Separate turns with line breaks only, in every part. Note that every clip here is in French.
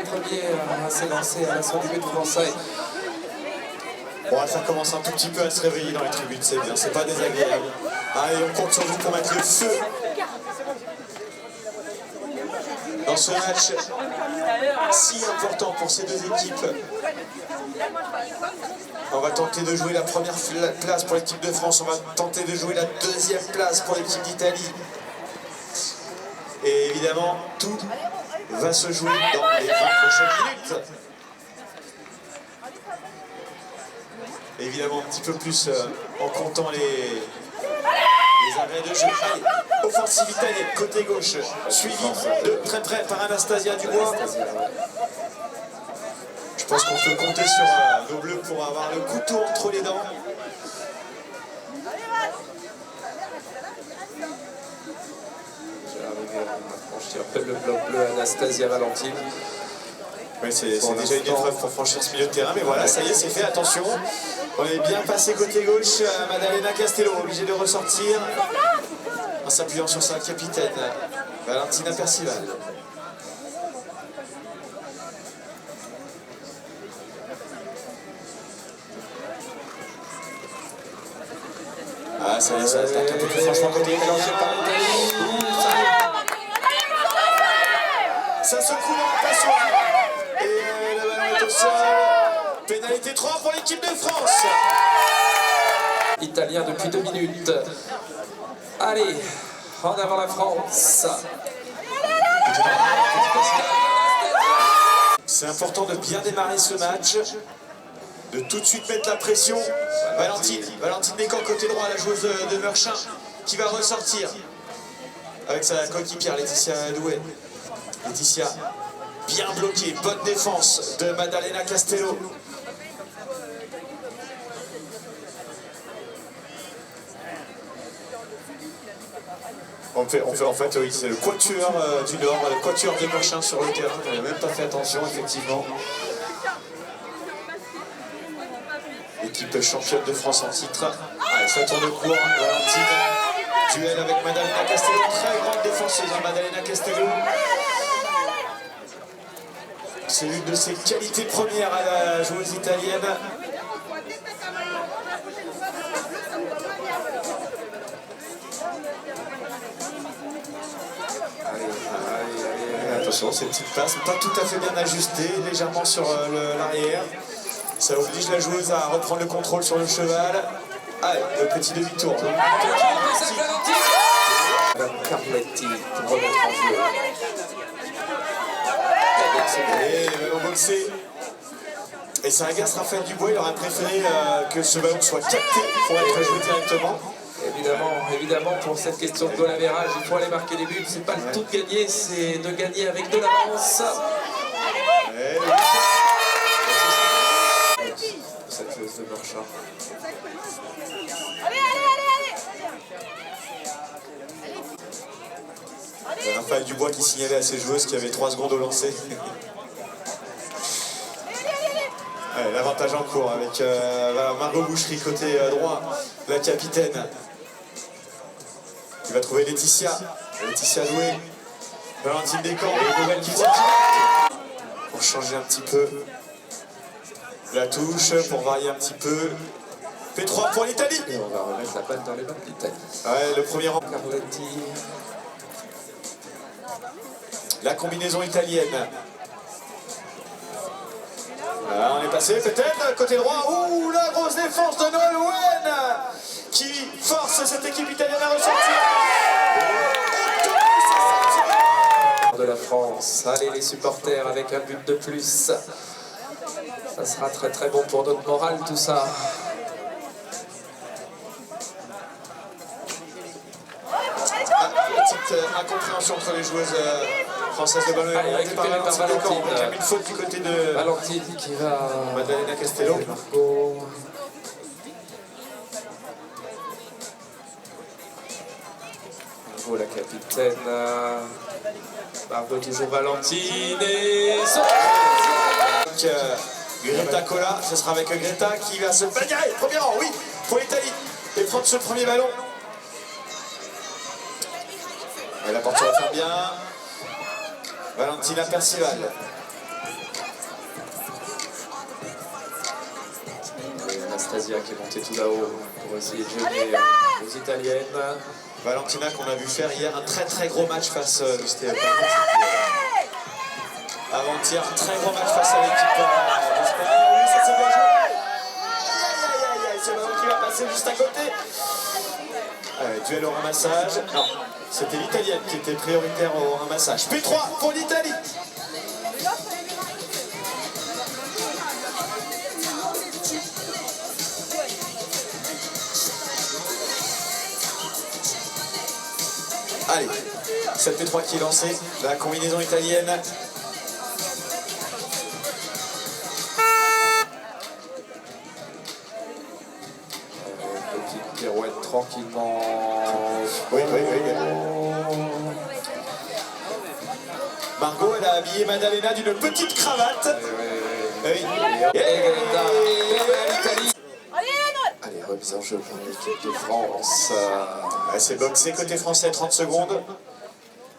premiers à s'élancer à l'assaut du but français.
Bon, ça commence un tout petit peu à se réveiller dans les tribunes, c'est bien, c'est pas désagréable. Allez, on compte sur vous pour mettre le feu dans ce match si important pour ces deux équipes. On va tenter de jouer la première place pour l'équipe de France, on va tenter de jouer la deuxième place pour l'équipe d'Italie. Et évidemment, tout va se jouer dans les 20 prochaines minutes. Évidemment, un petit peu plus en comptant les arrêts de jeu. Allez, offensive italienne, côté gauche, suivi de très près par Anastasia Dubois. Je pense qu'on peut compter sur nos bleus pour avoir le couteau entre les dents.
Franchir le bloc bleu Anastasia Valentine.
Oui, c'est déjà une épreuve pour franchir ce milieu de terrain, mais voilà, ça y est, c'est fait, attention. On est bien passé côté gauche, Maddalena Castello, obligée de ressortir en s'appuyant sur sa capitaine, Valentina Percival. Ah, ça y est, ça attaque un peu plus franchement côté italien. Ça secoue dans la passoire. Et le ballon est au sol. Pénalité 3 pour l'équipe de France.
Italien depuis 2 minutes. Allez, en avant la France.
C'est important de bien démarrer ce match, de tout de suite mettre la pression. Valentine Descamps côté droit, la joueuse de Meurchin, qui va ressortir avec sa coéquipière Laetitia Doué. Laetitia, bien bloquée, bonne défense de Maddalena Castello. On fait en fait, oui, c'est le quatuor du Nord, le quatuor de Meurchin sur le terrain. On n'avait même pas fait attention, effectivement. Équipe championne de France en titre. Allez, ça tourne court. Valentine, duel avec Maddalena Castello. Très grande défenseuse, Maddalena Castello. C'est l'une de ses qualités premières à la joueuse italienne. Allez, attention, ces petites passes, pas tout à fait bien ajustées, légèrement sur l'arrière. Ça oblige la joueuse à reprendre le contrôle sur le cheval. Allez, le petit demi-tour.
Carletti pour remettre en jeu.
Et le ballon boxé. Et ça agace Raphaël Dubois, il aurait préféré que ce ballon soit capté pour être joué directement.
Évidemment, pour cette question de goal average, il faut aller marquer des buts. C'est pas le tout de gagner, c'est de gagner avec de l'avance. Cette chose de Meurchin.
Raphaël Dubois qui signalait à ses joueuses qu'il y avait 3 secondes au lancer. L'avantage en cours avec Margot Boucherie côté droit, la capitaine. Il va trouver Laetitia Doué, Valentine Descamps, et nouvelle qui pour changer un petit peu la touche, pour varier un petit peu. P3 pour l'Italie.
Et on va remettre la balle dans les mains de l'Italie.
Ouais, le premier rang.
Carletti.
La combinaison italienne. Là, on est passé peut-être côté droit. Ouh, la grosse défense de Noël Owen qui force cette équipe italienne à ressortir.
De la France. Allez les supporters avec un but de plus. Ça sera très très bon pour notre morale tout ça.
Petite incompréhension entre les joueuses françaises. Le ballon est récupéré par Valentine. Il y a une faute du côté de
Valentine qui va...
Maddalena Castello.
Marco. La capitaine. Margot toujours Valentine et...
Greta Cola, ce sera avec Greta qui va se bagarrer. Premier rang, oui, pour l'Italie. Et prendre ce premier ballon. Et la porte va faire bien. Valentina Percival.
Anastasia qui est montée tout là-haut pour essayer de gêner les Italiennes.
Valentina qu'on a vu faire hier un très gros match face avant-hier, un très gros match face à l'équipe d'Espagne. Oui, ça c'est bien joué. Aïe, c'est le ballon qui va passer juste à côté. Duel au ramassage. Non, c'était l'Italienne qui était prioritaire au ramassage. P3 pour l'Italie. Allez, 7 P3 qui est lancé, la combinaison italienne.
Petite pirouette tranquillement.
Oui. Margot, elle a habillé Maddalena d'une petite cravate.
Allez, remise en jeu pour l'équipe de France.
C'est boxé côté français, 30 secondes.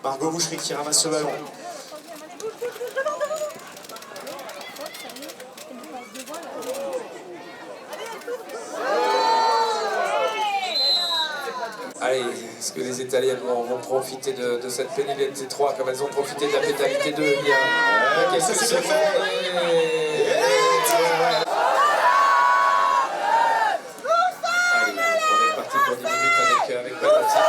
Margot Boucherie qui ramasse ce ballon.
Allez, est-ce que les Italiennes vont profiter de cette pénalité 3 comme elles ont profité de la pénalité 2 il y a quelques secondes. Allez, on est parti pour 10 minutes avec Valentin.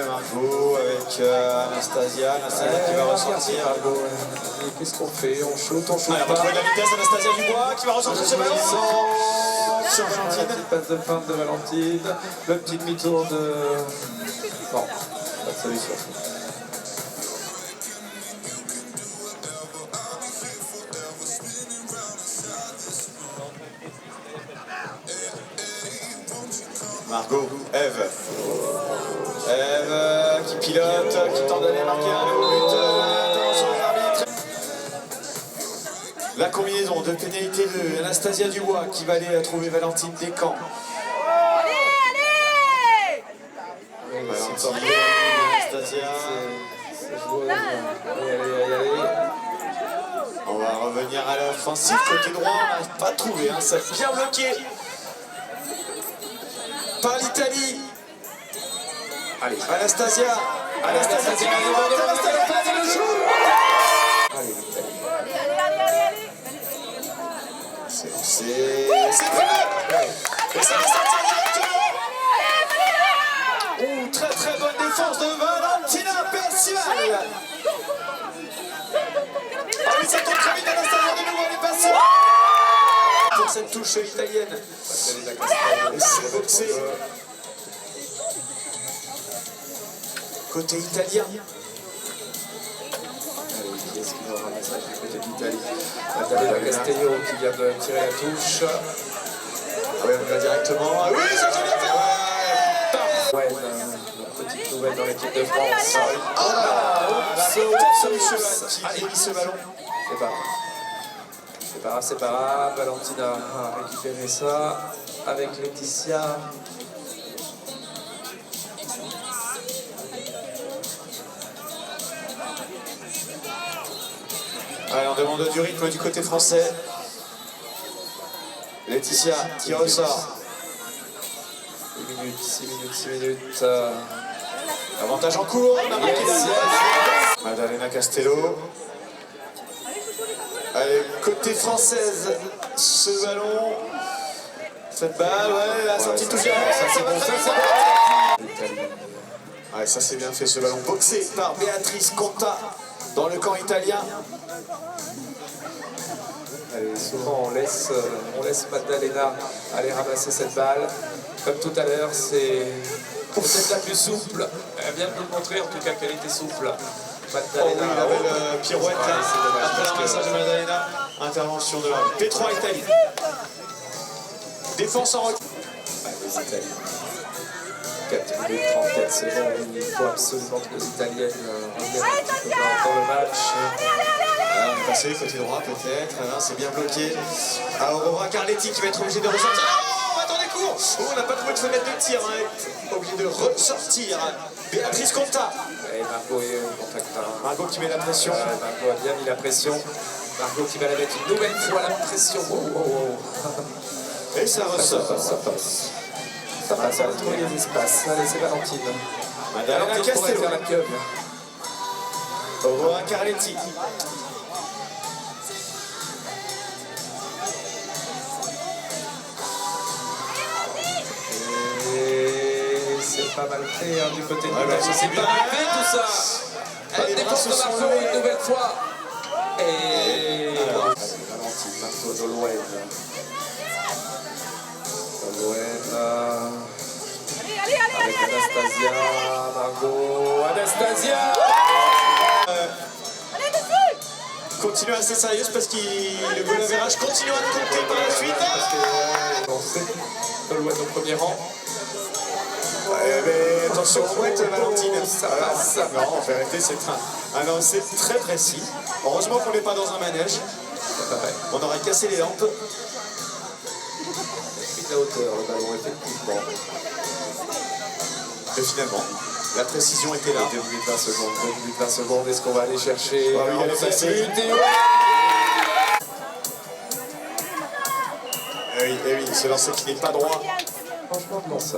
Margot avec Anastasia qui va ressortir.
Qu'est-ce qu'on fait? On shoot pas.
On va trouver de la vitesse, Anastasia Dubois qui va ressortir ce ballon.
La petite passe de feinte de Valentine, le petit demi-tour de... Bon, pas de solution.
Margot, Eve qui pilote, qui tente d'aller marquer un but. Attention l'arbitre. La combinaison de pénalité de Anastasia Dubois qui va aller trouver Valentine Descamps. Valentine, Anastasia.
Allez.
On va revenir à l'offensive côté droit, on n'arrive pas à trouver, ça est bien bloqué par l'Italie. Allez, Anastasia qui le joue.
Allez, l'Italie.
C'est et ça va sortir directement. Très bonne défense de Valentina Percival. Ah oui, ça tombe très vite, Anastasia de nouveau, elle est passée. Pour cette touche italienne. Et c'est boxé. Côté italien.
Allez, qui est-ce qui va ramasser du côté d'Italie? Maddalena Castello qui vient de tirer la touche.
Ah oui, on y va directement. Ah oui, ça j'ai bien fait.
Ouais, la petite nouvelle dans l'équipe de France.
Allez, ce ballon.
C'est pas grave. Valentina a récupéré ça avec Laetitia.
Allez, on demande du rythme du côté français. Laetitia qui ressort.
6 minutes.
Avantage en cours. Maddalena Castello. Allez, côté française, ce ballon. Cette balle, ouais, la sortie touche. Ça c'est bon, ça c'est bon. Ouais, ça c'est bien fait, ce ballon boxé par Béatrice Conta dans le camp italien.
Allez, souvent on laisse Maddalena aller ramasser cette balle. Comme tout à l'heure, c'est Peut-être la plus souple. Elle vient de nous montrer en tout cas qu'elle était souple.
Oh oui, la belle pirouette là, après le ramassage de Maddalena. Intervention de P3 Italie. Défense en recul.
Les Italiens. 4 minutes 34 secondes. Il faut absolument que les Italiennes reviennent un petit peu dans le match.
On est passé côté droit peut-être. C'est bien bloqué. Aurora Carletti qui va être obligé de ressortir. Oh, attendez, cours. Oh, on n'a pas trouvé de fenêtre de tir. Obligé de ressortir. Béatrice Conta.
Et Margot est au contact.
Margot qui met la pression.
Margot a bien mis la pression. Margot qui va la mettre une nouvelle fois la pression.
Et ça ressort.
Ça passe. Ça passe, elle a trouvé les espaces. Allez, c'est Valentine.
Maddalena
pourrait faire la
Castello.
queue.
Aurora Carletti.
Et c'est pas mal fait du côté de l'Italie.
c'est
pas mal fait tout ça. Bonne défense de Margot une nouvelle fois. Et Valentine, Margot Dolouen. Avec Anastasia, Margot, Anastasia.
Continue assez sérieuse parce que le goal average continue à compter par la suite.
Dolouen au premier rang.
Mais attention, ouais, Valentine.
Ça passe.
Non, en vérité, c'est un lancer très précis. Heureusement qu'on n'est pas dans un manège. On aurait cassé les lampes.
La hauteur, le ballon, effectivement.
Et finalement, la précision était là.
2 minutes 20 secondes, 2 minutes 20 secondes. Est-ce qu'on va aller chercher
oui, elle est passée. Eh oui, ce lancer qui n'est pas droit.
Franchement, non, ça.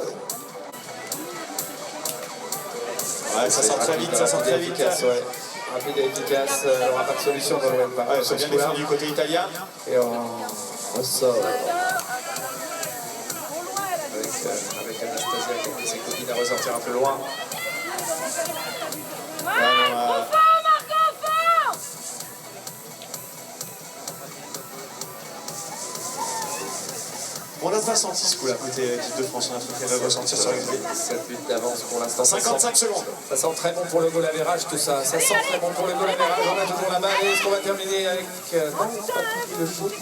Ouais, ça sort très vite, ça sort très vite.
Efficace, ouais. Rapide et efficace, il n'y aura pas de solution dans le même pas.
Ouais, c'est bien défendu du côté italien.
Et on ressort. Avec Anastasia qui a ses copines à ressortir un peu loin.
On n'a pas senti ce coup-là côté équipe de France. On a trouvé qu'elle va ressortir sur les clés.
7 minutes d'avance pour l'instant.
55 secondes.
Ça sent très bon pour le goal average tout ça. Ça sent très bon pour le goal average. On a toujours la balle. Est-ce qu'on va terminer avec. Non, pas tout le shoot.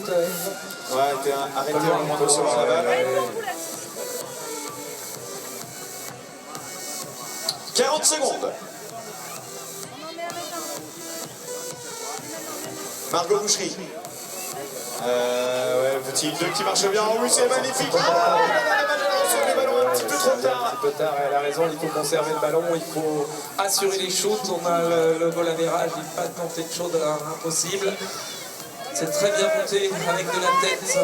Ouais, t'es arrêté au moment de recevoir la balle. 40 secondes. Margot Boucherie. Ouais, petit 2 qui marche bien. Oui, c'est magnifique. Oh, le ballon un petit peu trop tard.
Un petit peu tard, elle a raison. Il faut conserver le ballon. Il faut assurer les shoots. On a le goal average. Il ne faut pas tenter de choses impossible. C'est très bien monté avec de la tête.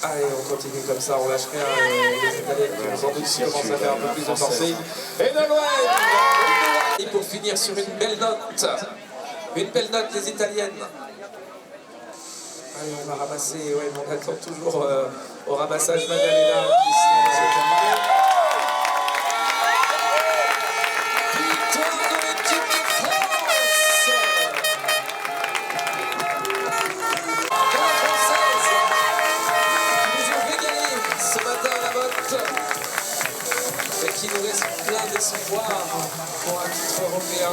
Allez, on continue comme ça, on lâche rien. Les Italiens, sans doute, s'ils commencent à faire un peu plus de forcing. Et Dolouen! Et pour finir sur une belle note. Une belle note, les Italiennes. Allez, on va ramasser. Ouais, on attend toujours au ramassage Maddalena. Victoire de l'équipe de France! Ce matin à la botte et qui nous laisse plein d'espoir pour un titre européen.